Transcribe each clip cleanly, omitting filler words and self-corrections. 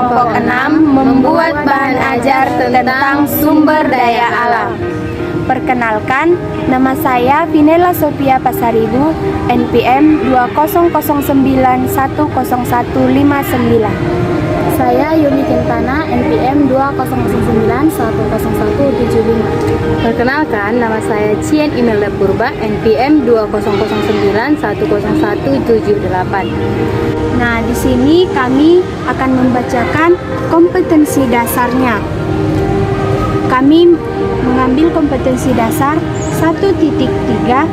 kelompok 6 membuat bahan ajar tentang sumber daya alam. Perkenalkan, nama saya Vinela Sophia Pasaribu, NPM 2009100159. Saya Yuni Kintana, NPM 2009100175. Perkenalkan, nama saya Cien Imelda Purba, NPM 2009101778. Nah, di sini kami akan membacakan kompetensi dasarnya. Kami mengambil kompetensi dasar 1.3,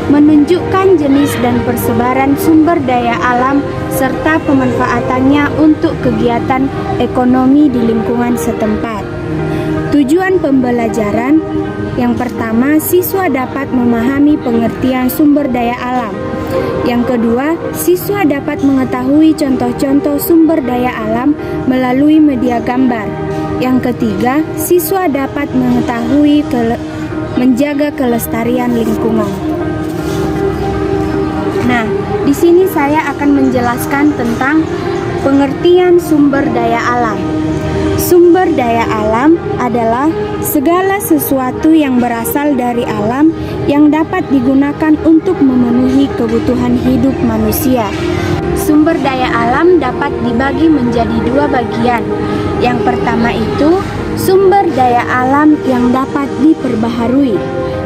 menunjukkan jenis dan persebaran sumber daya alam serta pemanfaatannya untuk kegiatan ekonomi di lingkungan setempat. Tujuan pembelajaran yang pertama, siswa dapat memahami pengertian sumber daya alam. Yang kedua, siswa dapat mengetahui contoh-contoh sumber daya alam melalui media gambar. Yang ketiga, siswa dapat mengetahui menjaga kelestarian lingkungan. Nah, di sini saya akan menjelaskan tentang pengertian sumber daya alam. Sumber daya alam adalah segala sesuatu yang berasal dari alam yang dapat digunakan untuk memenuhi kebutuhan hidup manusia. Sumber daya alam dapat dibagi menjadi dua bagian. Yang pertama itu sumber daya alam yang dapat diperbaharui.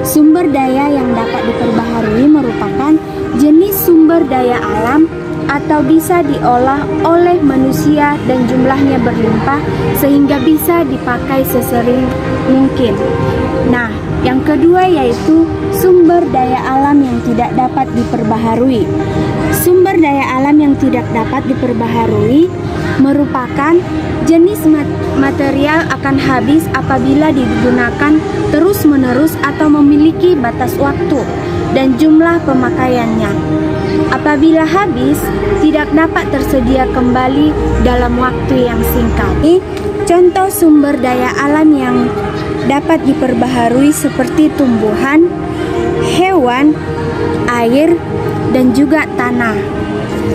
Sumber daya yang dapat diperbaharui merupakan jenis sumber daya alam atau bisa diolah oleh manusia dan jumlahnya berlimpah sehingga bisa dipakai sesering mungkin. Nah, yang kedua yaitu sumber daya alam yang tidak dapat diperbaharui. Sumber daya alam yang tidak dapat diperbaharui merupakan jenis material akan habis apabila digunakan terus-menerus atau memiliki batas waktu dan jumlah pemakaiannya. Apabila habis, tidak dapat tersedia kembali dalam waktu yang singkat. Contoh sumber daya alam yang dapat diperbaharui seperti tumbuhan, hewan, air, dan juga tanah.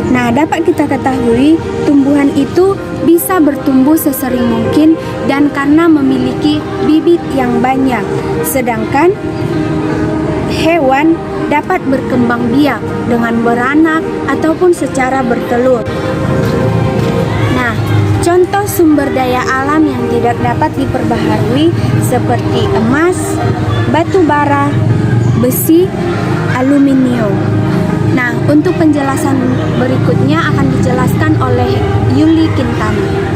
Nah, dapat kita ketahui tumbuhan itu bisa bertumbuh sesering mungkin dan karena memiliki bibit yang banyak. Sedangkan hewan dapat berkembang biak dengan beranak ataupun secara bertelur. Nah, contoh sumber daya alam yang tidak dapat diperbaharui seperti emas, batu bara, besi, aluminium. Nah, untuk penjelasan berikutnya akan dijelaskan oleh Yuli Kintana.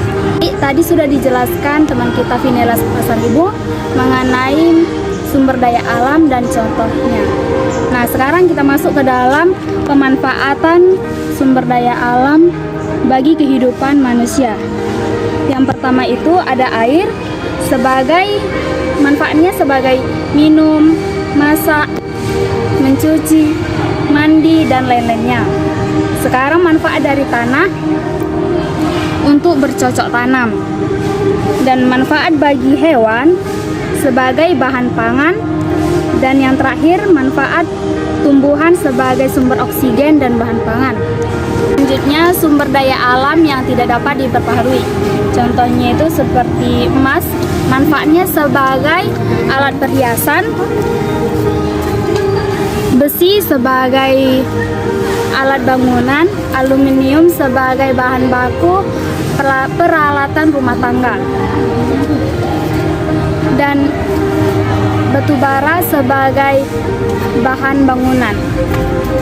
Tadi sudah dijelaskan teman kita Vinela Pasaribu mengenai sumber daya alam dan contohnya. Nah, sekarang kita masuk ke dalam pemanfaatan sumber daya alam bagi kehidupan manusia. Yang pertama itu ada air, sebagai manfaatnya sebagai minum, masak, mencuci, mandi, dan lain-lainnya. Sekarang manfaat dari tanah untuk bercocok tanam, dan manfaat bagi hewan sebagai bahan pangan, dan yang terakhir manfaat tumbuhan sebagai sumber oksigen dan bahan pangan. Selanjutnya sumber daya alam yang tidak dapat diperbaharui. Contohnya itu seperti emas, manfaatnya sebagai alat perhiasan, besi sebagai alat bangunan, aluminium sebagai bahan baku peralatan rumah tangga, dan batu bara sebagai bahan bangunan.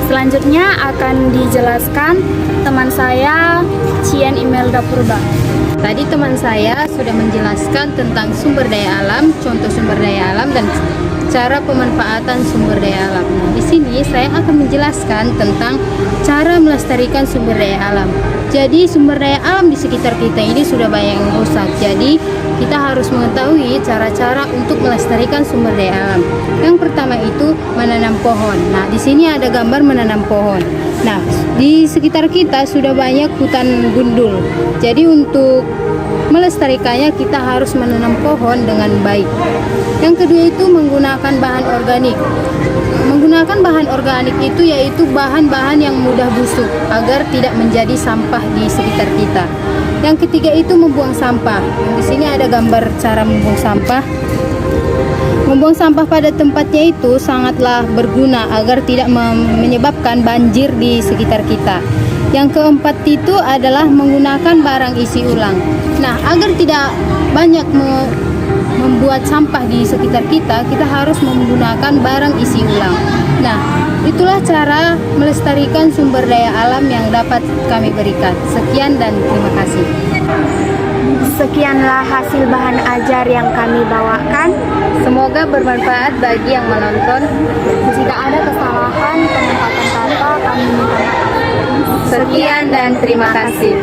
Selanjutnya akan dijelaskan teman saya Cien Imelda Purba. Tadi teman saya sudah menjelaskan tentang sumber daya alam, contoh sumber daya alam dan cara pemanfaatan sumber daya alam. Nah, di sini saya akan menjelaskan tentang cara melestarikan sumber daya alam. Jadi sumber daya alam di sekitar kita ini sudah banyak yang rusak. Jadi kita harus mengetahui cara-cara untuk melestarikan sumber daya alam. Yang pertama itu menanam pohon. Nah, di sini ada gambar menanam pohon. Nah, di sekitar kita sudah banyak hutan gundul. Jadi untuk melestarikannya kita harus menanam pohon dengan baik. Yang kedua itu menggunakan bahan organik. Menggunakan bahan organik itu yaitu bahan-bahan yang mudah busuk agar tidak menjadi sampah di sekitar kita. Yang ketiga itu membuang sampah. Di sini ada gambar cara membuang sampah. Membuang sampah pada tempatnya itu sangatlah berguna agar tidak menyebabkan banjir di sekitar kita. Yang keempat itu adalah menggunakan barang isi ulang. Nah, agar tidak banyak membuat sampah di sekitar kita, kita harus menggunakan barang isi ulang. Nah, itulah cara melestarikan sumber daya alam yang dapat kami berikan. Sekian dan terima kasih. Sekianlah hasil bahan ajar yang kami bawakan. Semoga bermanfaat bagi yang menonton. Jika ada kesalahan penempatan kata, kami minta maaf. Sekian dan terima kasih.